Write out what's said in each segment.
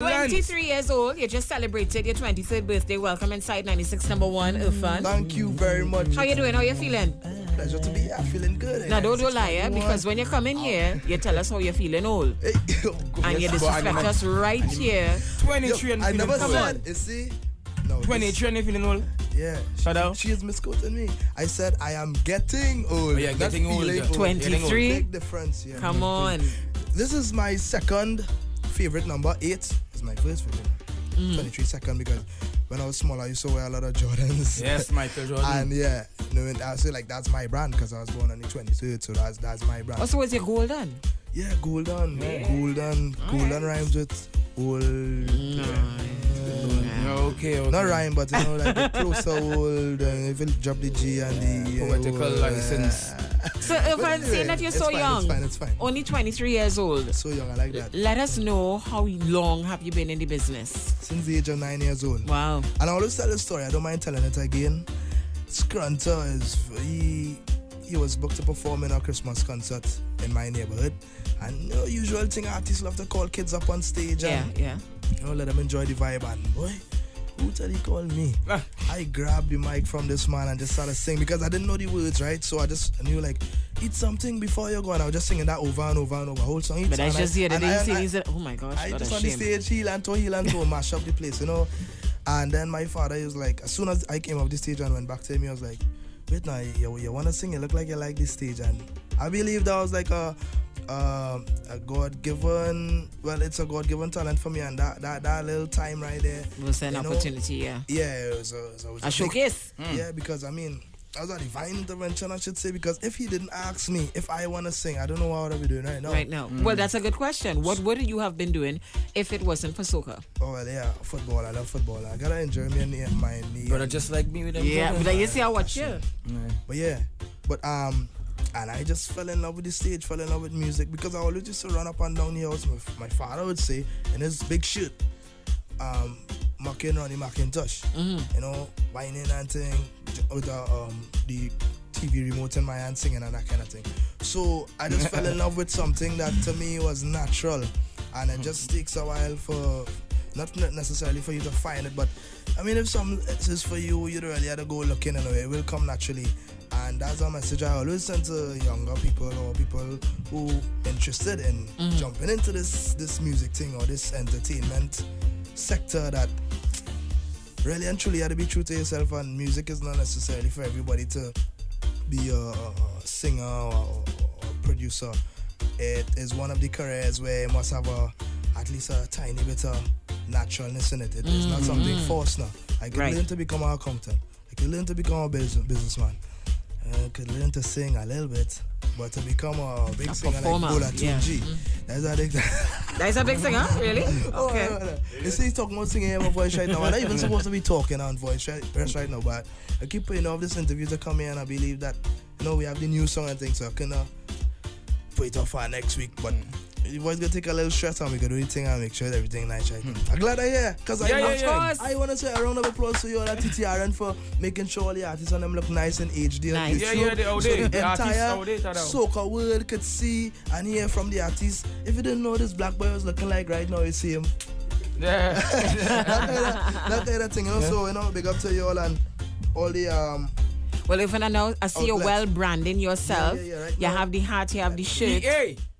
23 years old, you just celebrated your 23rd birthday. Welcome inside 96 number 1, Erphaan. Thank you very much. How you doing? How you feeling? Pleasure to be here. Feeling good. Now don't lie, because when you come in here, you tell us how you're feeling old. And you disrespect us right here. 23 and I never Come said. on. You see? No. 23 and you feeling old? Yeah. She is misquoting me. I said I am getting old. Oh, yeah, getting old. 23. Big difference. Yeah. Come on. This is my second favorite number. 8 is my first favorite. 23 second, because when I was small I used to wear a lot of Jordans. Yes, Michael Jordan. And yeah, I say like that's my brand because I was born on the 23rd, so that's my brand. Also, was your golden? Yeah, golden. Golden rhymes with old. Okay. Not rhyme, but you know, like the closer old, if you drop the G and the poetical license. So, Erphaan, saying that you're so young, it's fine. only 23 years old. So young, I like that. Let us know how long have you been in the business? Since the age of 9 years old. Wow. And I always tell the story. I don't mind telling it again. Scrunter he was booked to perform in a Christmas concert in my neighborhood, and you know, usual thing, artists love to call kids up on stage and you know, let them enjoy the vibe. And boy, who tell he called me? I grabbed the mic from this man and just started singing, because I didn't know the words, right? So I just knew, like, eat something before you go, and I was just singing that over and over and over, whole song. But I just hear the day he said, oh my gosh, I just on the stage, heel and toe, mash up the place, you know. And then my father, he was like, as soon as I came off the stage and went back to him, he was like, wait now, you want to sing? You look like you like this stage. And I believe that was like a God-given, well, it's a God-given talent for me, and that little time right there was an opportunity. Yeah, it was a showcase. Yeah, because I mean, that was a divine intervention, I should say, because if he didn't ask me if I want to sing, I don't know what I would be doing right now. Well, that's a good question. What would you have been doing if it wasn't for Soca? Oh, well, yeah, football. I love football. I gotta enjoy my knee. Brother, just like me with them. Yeah, but you see, I watch you. But and I just fell in love with the stage, fell in love with music, because I always used to run up and down the house. My father would say, in his big shirt, mocking Ronnie McIntosh, you know, whining and thing, with the TV remote in my hand, singing and that kind of thing. So I just fell in love with something that to me was natural, and it just takes a while for, not necessarily for you to find it, but I mean, if something is for you, you don't really have to go looking anyway, it will come naturally. And that's a message I always send to younger people, or people who interested in jumping into this music thing or this entertainment sector, that really and truly you have to be true to yourself, and music is not necessarily for everybody to be a singer or producer. It is one of the careers where you must have at least a tiny bit of naturalness in it. It is not something forced now. I could learn to become an accountant. I could learn to become a businessman. I could learn to sing a little bit, but to become a big singer like Olatunji, that's a big That's a big singer, really? Okay. You see, he's talking about singing in my voice right now. I'm not even supposed to be talking on voice right now, but I keep putting off this interview to come here, and I believe that, you know, we have the new song and things, so I can put it off for next week. But your voice gonna take a little stress, and we can do the thing and make sure everything nice right now. I'm glad I hear, because I want to say a round of applause to you all at TTRN for making sure all the artists on them look nice and HD. Nice. The entire soca world could see and hear from the artists. If you didn't know what this black boy was looking like right now, you see him. Yeah. that kind of thing, you know. So, you know, big up to you all and all the Well, if I know, I see you well branding yourself. Right you have the hat, you have the shirt.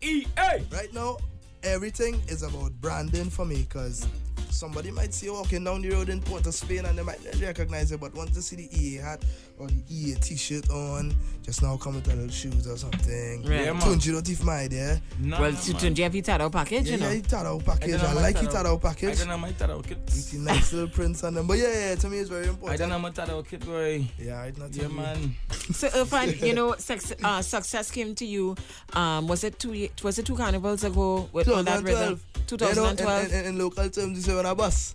EA. Right now, everything is about branding for me, because somebody might see you walking down the road in Port of Spain and they might not recognize it, but once they see the EA hat or the EA t-shirt on, just now come with a little shoes or something. Right. Yeah, Tunji don't if my idea. Well, Tunji have you tied out package, you know? Yeah, he tied out package. I like he tied out package. I don't know my tied out kit. With the nice little prints on them. But yeah, to me it's very important. I don't know my tied out kit, boy. Yeah, it's not. Yeah, man. So, Erphaan, you know, success came to you. Was it two carnivals ago? With 2012. 2012. You know, in local terms, you say when I bus.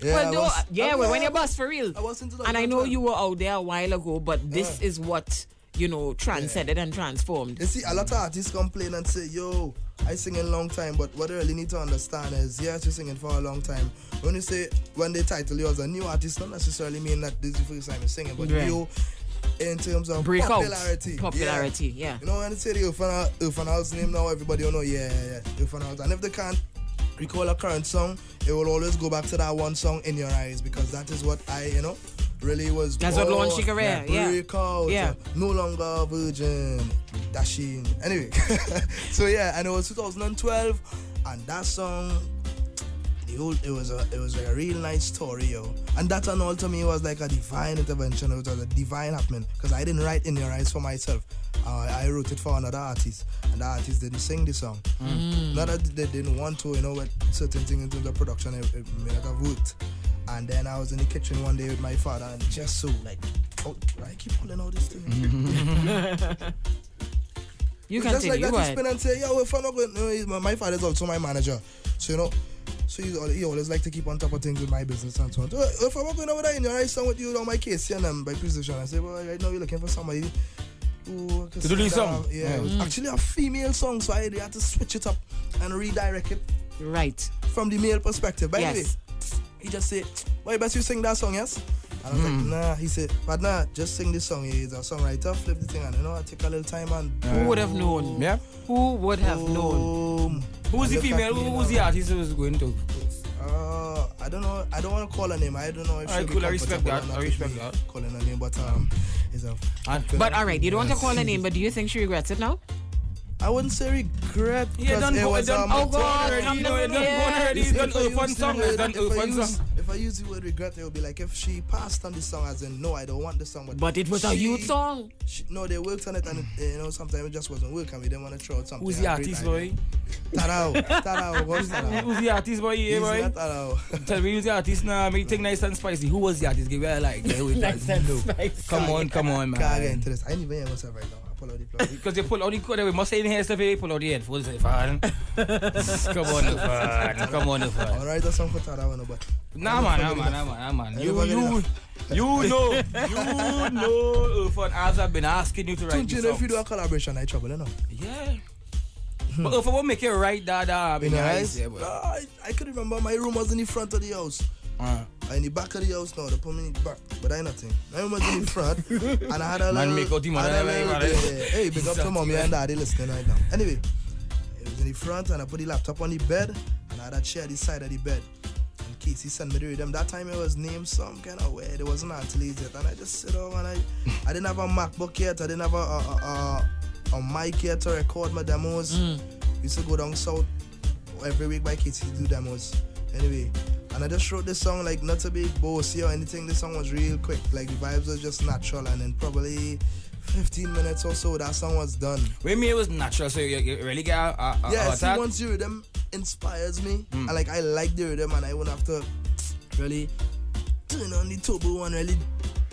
Yeah, well, when you bus for real. I was into and I know you were out there a while ago, but this is what, you know, transcended and transformed. You see, a lot of artists complain and say, yo, I sing in a long time, but what they really need to understand is, yes, you're singing for a long time. When you say, when they title you as a new artist, not necessarily mean that this is the first time you're singing, but you, in terms of popularity. Yeah. You know, when they say the Erphaan Alves name now, everybody will know, Erphaan Alves. And if they can't recall a current song, it will always go back to that one song, In Your Eyes, because that is what I, really was. That's what launched your career. Break out. No longer a virgin. Dashing. Anyway. So yeah, and it was 2012, and that song, it was like a real nice story, yo. And that and all to me was like a divine intervention. It was a divine happening, because I didn't write In Your Eyes for myself. I wrote it for another artist, and the artist didn't sing the song. Not that they didn't want to, with certain things into the production, it may not have worked. And then I was in the kitchen one day with my father, and just so like, I keep pulling out this thing. You can just take like that, you he spin and say, "Yeah, if I'm not going," my father's also my manager, so so he always like to keep on top of things with my business and so on. So if I'm not going over there In Your Eyes song with you on my case, and by precision, I say, well, right now you're looking for somebody who to do this song. It was actually a female song, so I had to switch it up and redirect it right from the male perspective. By the way, yes. he just said, "Why best you sing that song, yes?" And I was like, "Nah." He said, "But nah, just sing this song. He's a songwriter, flip the thing, and I take a little time and." Who would have known? Yeah. Who would have known? Who was the female? Who was the artist who was going to? I don't know. I don't want to call her name. I don't know if she'll be cool. I respect that. I respect that. Calling her name, but it's a. But all right, you don't want to call her name, but do you think she regrets it now? I wouldn't say regret. Yeah, done. Oh God, It's done Erphaan song. It's done Erphaan song. If I use the word regret, it would be like if she passed on the song, as in, no, I don't want the song. But it was a youth song. No, they worked on it, and sometimes it just wasn't working. We didn't want to throw out something. Who's the artist, boy? Tarao. What's Tarao? Who's the artist, boy? Yeah, boy. Tell me who's the artist now. Make thing nice and spicy. Who was the artist? Give me a like. Come on, man. Can't get into this. I ain't even hear myself right now. Pull out the plug. Because you pull out the code, we must say in here stuff, you pull out the headphones. Come on, Erphaan. Alright, that's song for Tarao, but. Nah, man. You know, Erphaan Alves have been asking you to write this song. If you do a collaboration, I trouble, Yeah. But Erphaan won't make you write that in your eyes. I could remember my room was in the front of the house. In the back of the house now, they put me in the back, but I nothing. My room was in the front, and I had a little... make out the mother. Hey, big up to mommy and daddy listening right now. Anyway, it was in the front, and I put the laptop on the bed, and I had a chair at the side of the bed. And Casey sent me the rhythm. That time it was named some kind of way. It wasn't until yet, and I just sit down, and I didn't have a MacBook yet. I didn't have a mic yet to record my demos. Used to go down south every week by Casey to do demos. Anyway, and I just wrote this song like not to be bossy or anything. This song was real quick, like the vibes were just natural, and in probably 15 minutes or so that song was done. With me it was natural, so you really get yeah, see, once the rhythm inspires me, and like I like the rhythm, and I won't have to really turn on the turbo and really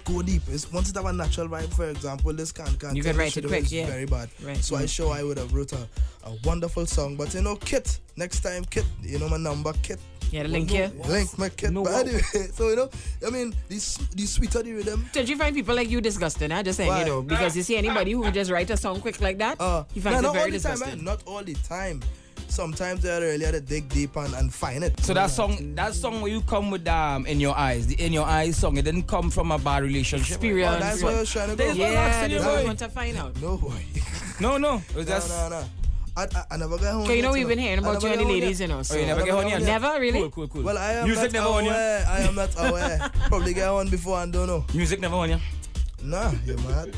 go deep. Once it have a natural vibe, for example, this can't you can write it quick, yeah. Very bad. Right. So I sure I would have wrote a wonderful song. But Kit, next time, Kit, my number, Kit. Yeah, the link here. Link my Kit. But anyway, so I mean, the sweeter the rhythm. Did you find people like you disgusting? Just saying, because you see anybody who just write a song quick like that, he finds it very disgusting. Time, not all the time. Sometimes they really have to dig deep and find it. So that song where you come with In Your Eyes, the In Your Eyes song, it didn't come from a bad relationship. Experience. Oh, that's what I was trying to go. Yeah, that's what I want to find out. No, boy. No. No. I never get home. Okay, we've been hearing about you and the ladies, So you never get home yet? Never, really? Cool. Well, I am Music not never on aware. I am not aware. Probably get on before and don't know. Music never on you? Nah, you're mad.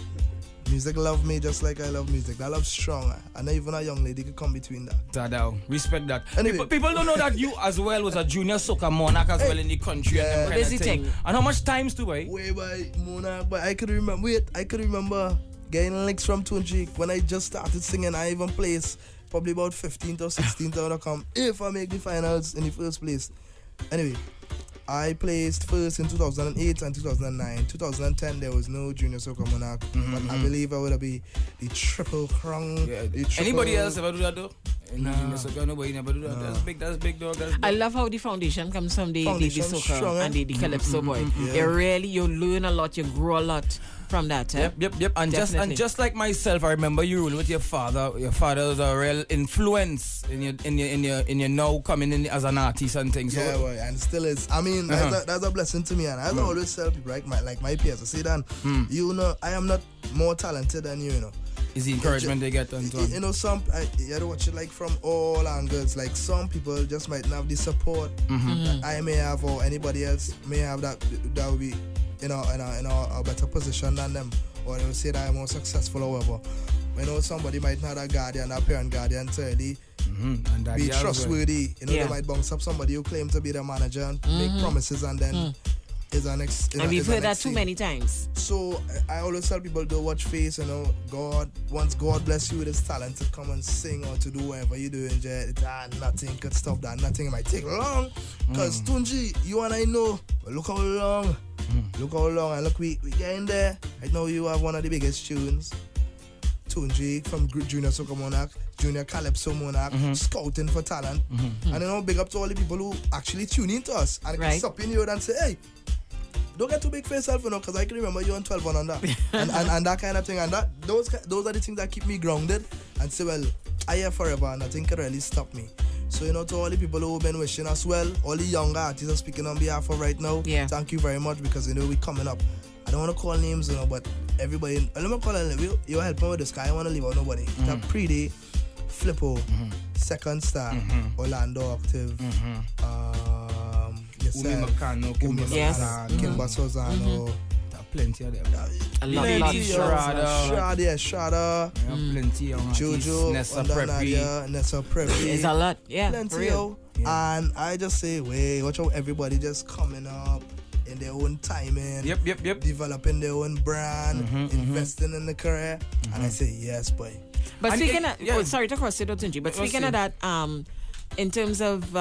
Music love me just like I love music. That love strong. And even a young lady could come between that. Tadao. Respect that. Anyway. People don't know that you as well was a junior soca monarch as well in the country. Yeah. And Busy thing. And how much times too, boy? Way by monarch. But I could remember getting links from Tunji when I just started singing. I even placed probably about 15th or 16th out of come if I make the finals in the first place. Anyway, I placed first in 2008 and 2009. 2010 there was no junior soca monarch, but I believe I would be the triple crown. Yeah. Anybody else ever do that though? Junior soca, nobody never do that. No. That's big dog. I love how the foundation comes from the soca strong, and the Calypso boy. Yeah. You learn a lot, you grow a lot from that. Yep. And just like myself, I remember you rule with your father. Your father was a real influence in your now coming in as an artist and things. Yeah, boy, and still is. I mean, that's a blessing to me, and I always tell people, like my peers, I say that, I am not more talented than you, is the encouragement they get and so on. You know, you have to watch it like from all angles. Like some people just might not have the support that I may have or anybody else may have that will be, in a better position than them, or they will say that I'm more successful or whatever. You know, somebody might not have a guardian, a parent guardian to really be trustworthy. You know, they might bounce up somebody who claims to be the manager and make promises and then is an ex. And we've heard that too many times. So I always tell people, don't watch face. You know, once God bless you with His talent to come and sing or to do whatever you do, nothing could stop that. Nothing might take long. Because Tunji, you and I know, look how long. Look how long, and look, we getting there. I know you have one of the biggest tunes. Tunji from Junior Soca Monarch, Junior Calypso Monarch, scouting for talent. And you know, big up to all the people who actually tune into us and can stop in you and say, hey, don't get too big for yourself, you know, because I can remember you on 12 on that. and that kind of thing. And those are the things that keep me grounded and say, well, I here forever and nothing can really stop me. So, you know, to all the people who have been wishing us well, all the younger artists are speaking on behalf of right now, thank you very much, because, you know, we're coming up. I don't want to call names, you know, but everybody, let me call it, you're helping with this guy, I want to leave out nobody. That Pre-Day, Flippo, Second Star, Orlando Octave, Umi Makano, Kimber Sozano. Plenty of them. A lot. Shada. Plenty of Jojo, Nessa Preppy. It's a lot, Plenty of. And I just say, wait, watch out, everybody just coming up in their own timing. Yep. Developing their own brand, investing in the career. And I say, yes, boy. But speaking of, sorry to cross it, Olatunji, but speaking of that, in terms of,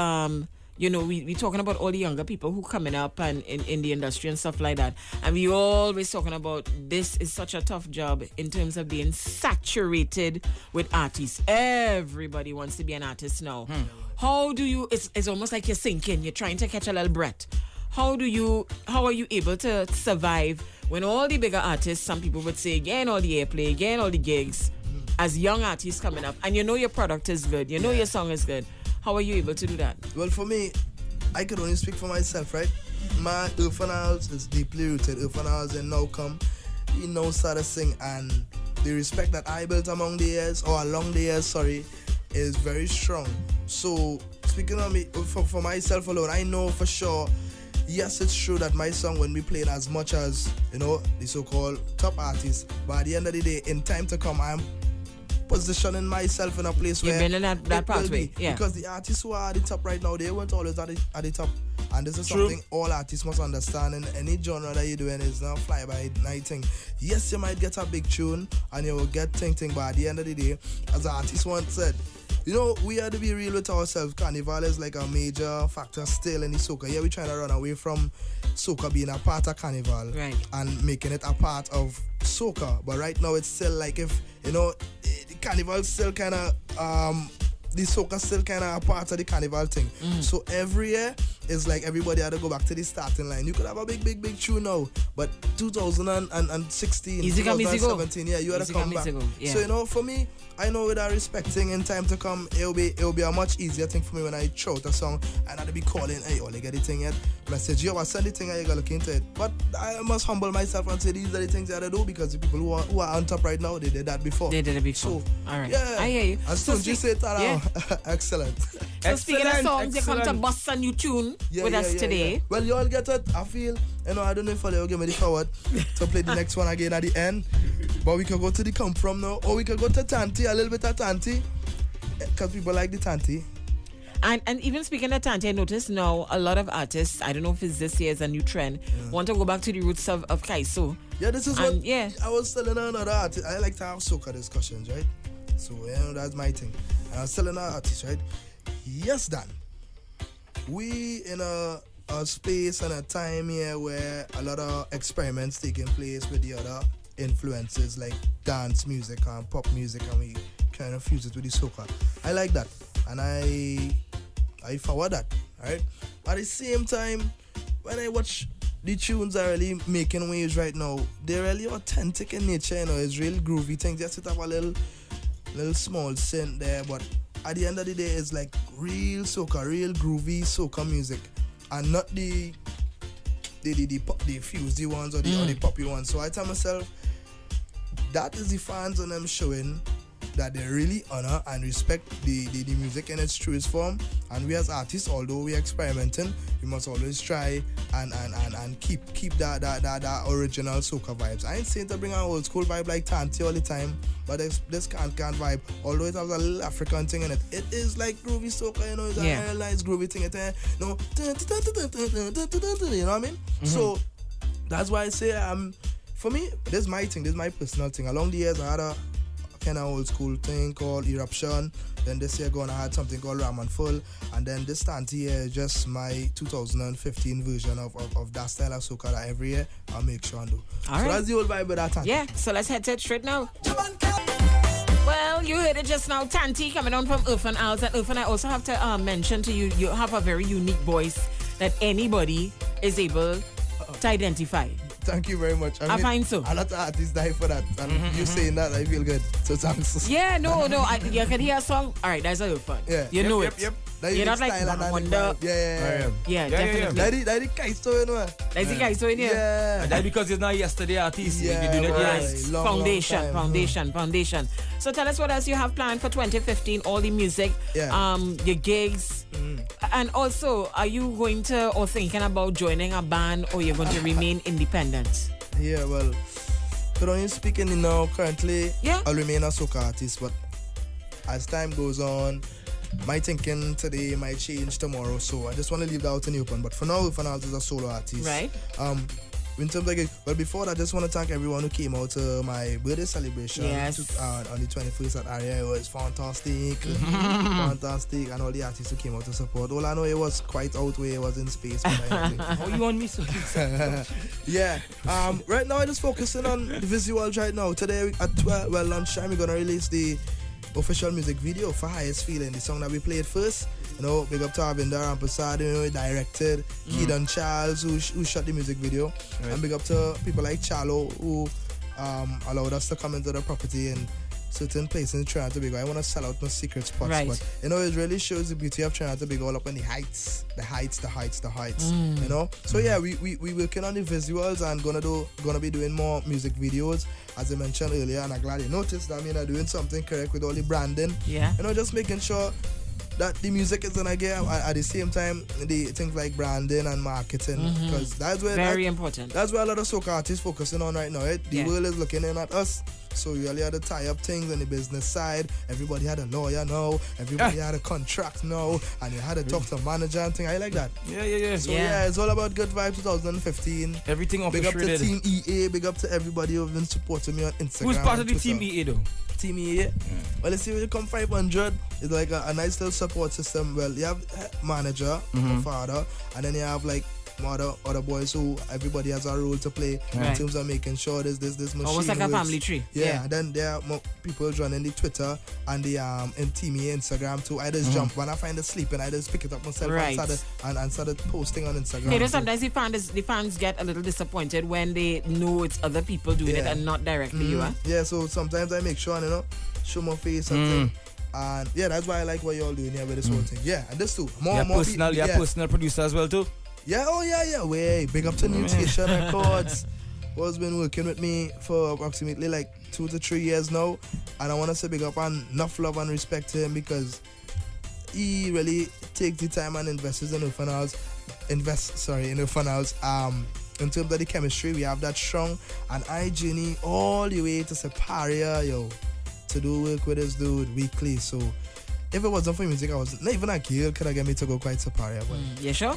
you know, we talking about all the younger people who coming up and in the industry and stuff like that. And we always talking about this is such a tough job in terms of being saturated with artists. Everybody wants to be an artist now. How do you, it's almost like you're sinking, you're trying to catch a little breath. How are you able to survive when all the bigger artists, some people would say, getting all the airplay, getting all the gigs, as young artists coming up, and you know your product is good, you know your song is good. How are you able to do that? Well, for me, I could only speak for myself, right? My Erphaan Alves is deeply rooted. Erphaan Alves and now come, he knows how to sing, and the respect that I built along the years, is very strong. So, speaking of me, for myself alone, I know for sure, yes, it's true that my song wouldn't be played as much as, you know, the so-called top artists, but at the end of the day, in time to come, I'm positioning myself in a place where you've been in that pathway, because the artists who are at the top right now, they weren't always at the top, and this is something all artists must understand. In any genre that you're doing, is not fly by night thing. Yes, you might get a big tune and you will get ting, but at the end of the day, as an artist once said, you know, we have to be real with ourselves. Carnival is like a major factor still in the soca. Yeah, we're trying to run away from soca being a part of Carnival and making it a part of soca. But right now, it's still like, if, you know, the Carnival still kind of, the soca still kind of a part of the Carnival thing. So every year, it's like everybody had to go back to the starting line. You could have a big tune now, but 2016, easy 2017, you had to come back. So, you know, for me, I know without respecting in time to come, it'll be a much easier thing for me when I throw out a song and I'd be calling, hey, all you get the thing yet? Message you, I send the thing and you gotta look into it. But I must humble myself and say these are the things that I do, because the people who are on top right now, they did that before. So, all right. Yeah, I hear you. And so you say that excellent. So speaking of songs, you come to bust a new tune with us today. Yeah. Well, you all get it. I feel, you know, I don't know if they'll give me the forward to play the next one again at the end. But we can go to the come from now, or we can go to Tanti, a little bit of Tanti, because people like the Tanti. And even speaking of Tanti, I noticed now a lot of artists, I don't know if it's this year's a new trend, want to go back to the roots of Calypso. Yeah, this is I was telling another artist. I like to have soca discussions, right? So, you know, that's my thing. And I was telling another artist, right? Yes, Dan. We in a space and a time here where a lot of experiments taking place with the other influences like dance music and pop music, and we kind of fuse it with the soca. I like that, and I forward that, right? At the same time, when I watch the tunes are really making waves right now, they're really authentic in nature, you know, it's real groovy things. Just have a little small synth there, but at the end of the day, it's like real soca, real groovy soca music, and not the fused ones or the poppy ones. So I tell myself, that is the fans and them showing that they really honor and respect the music in its truest form. And we as artists, although we're experimenting, we must always try and keep that original soca vibes. I ain't saying to bring an old school vibe like Tanti all the time, but this can't vibe, although it has a little African thing in it. It is like groovy soca, you know, it's a real nice groovy thing. You know what I mean? So that's why I say, for me, this is my thing, this is my personal thing. Along the years, I had a kind of old school thing called Eruption. Then this year I had something called Ram and Full, and then this Tanti year is just my 2015 version of that style of soca that every year I'll make sure and do. All right. That's the old vibe of that Tanti. Yeah, so let's head to it straight now. Well, you heard it just now, Tanti coming on from Erphaan Alves. And Erphaan, I also have to mention to you, you have a very unique voice that anybody is able to identify. Thank you very much. I find so. A lot of artists die for that. And you saying that, I feel good. So thanks. Yeah, no. You can hear a song. All right, that's a Erphaan. Yeah. You know it. Yep. You're not like Wonder. Yeah, definitely. That's the Calypso, you know. That's the Calypso in here. Yeah. That's because it's not yesterday artist. Yeah, you do it yes. Foundation. So tell us what else you have planned for 2015, all the music, your gigs. And also, are you going to or thinking about joining a band, or you're going to remain independent? Yeah, well, currently speaking, currently, I'll remain a soca artist, but as time goes on, my thinking today might change tomorrow, so I just want to leave that out in the open. But for now, Erphaan Alves is a solo artist. Right. In terms of before that, I just want to thank everyone who came out to my birthday celebration on the 21st at Aria. It was fantastic, fantastic, and all the artists who came out to support. All I know, it was quite out where it was in space. Oh, you want me so? Yeah. Right now, I'm just focusing on the visuals right now. Today at lunchtime, we're gonna release the official music video for Highest Feeling, the song that we played first. Big up to Arvinder Rampasad, directed, Keaton Charles, who shot the music video. Right. And big up to people like Charlo, who allowed us to come into the property in certain places in Trinidad and Tobago. I want to sell out no secret spots, but it really shows the beauty of Trinidad and Tobago all up on the heights. So yeah, we working on the visuals and gonna be doing more music videos, as I mentioned earlier. And I'm glad you noticed that I'm doing something correct with all the branding. Yeah. Just making sure that the music is gonna get at the same time the things like branding and marketing, because that's where very important. That's where a lot of soca artists focusing on right now. The world is looking in at us, so we really had to tie up things on the business side. Everybody had a lawyer now, everybody had a contract now, and you had to talk to a manager and things. I like that. So it's all about good vibe 2015. Everything big up to orchestrated. Team EA, big up to everybody who've been supporting me on Instagram. Who's part of the Twitter. Team EA though? Team EA. Well, let's see, when you come 500, it's like a nice little support system. Well, you have manager, father, and then you have like other boys who everybody has a role to play in terms of making sure this machine almost like works. a family tree. And then there are more people running the Twitter and the in Team EA Instagram too. I just jump when I find it sleeping, I just pick it up myself and started posting on Instagram. Sometimes the fans get a little disappointed when they know it's other people doing it and not directly you. Yeah, so sometimes I make sure show my face and thing. And that's why I like what you're all doing here with this whole thing. Yeah, and this too. More personal producer as well too. Yeah. Way big up to Mutation Records, who's been working with me for approximately like 2 to 3 years now, and I want to say big up and enough love and respect to him, because he really takes the time and invests in Erphaan Alves. In terms of the chemistry, we have that strong, and I journey all the way to Separia, to do work with this dude weekly. So if it wasn't for music, I was not even a girl could have get me to go quite Separia. You sure?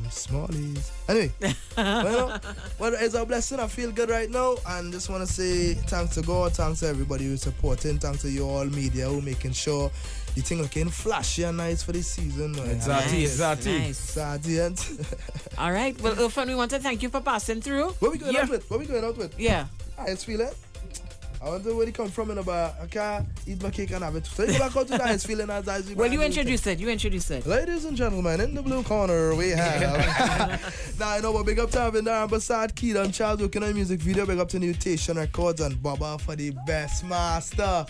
Smallies. Anyway, well, it's a blessing. I feel good right now, and just want to say thanks to God, thanks to everybody who's supporting, thanks to you all media who making sure the thing looking flashy and nice for this season. Exactly. Nice. All right. Well, Erphaan, we want to thank you for passing through. What we going out with? Yeah. Highest Feeling. I wonder where they come from in about. I can't eat my cake and have it. So you go back out to the Highest Feeling as well, you introduced it. Ladies and gentlemen, in the blue corner we have. Now I know, but big up to Arvinder Rampasad, Keaton Charles working on a music video. Big up to Mutation Records and Baba for the best master.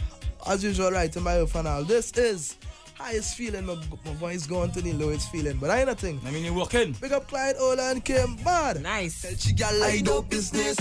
As usual, right in my Erphaan Alves. This is Highest Feeling. My voice going to the lowest feeling, but I ain't nothing. I mean, you're working. Big up Clyde, Ola, and Kim. Bad. Nice. Tell she got light up business.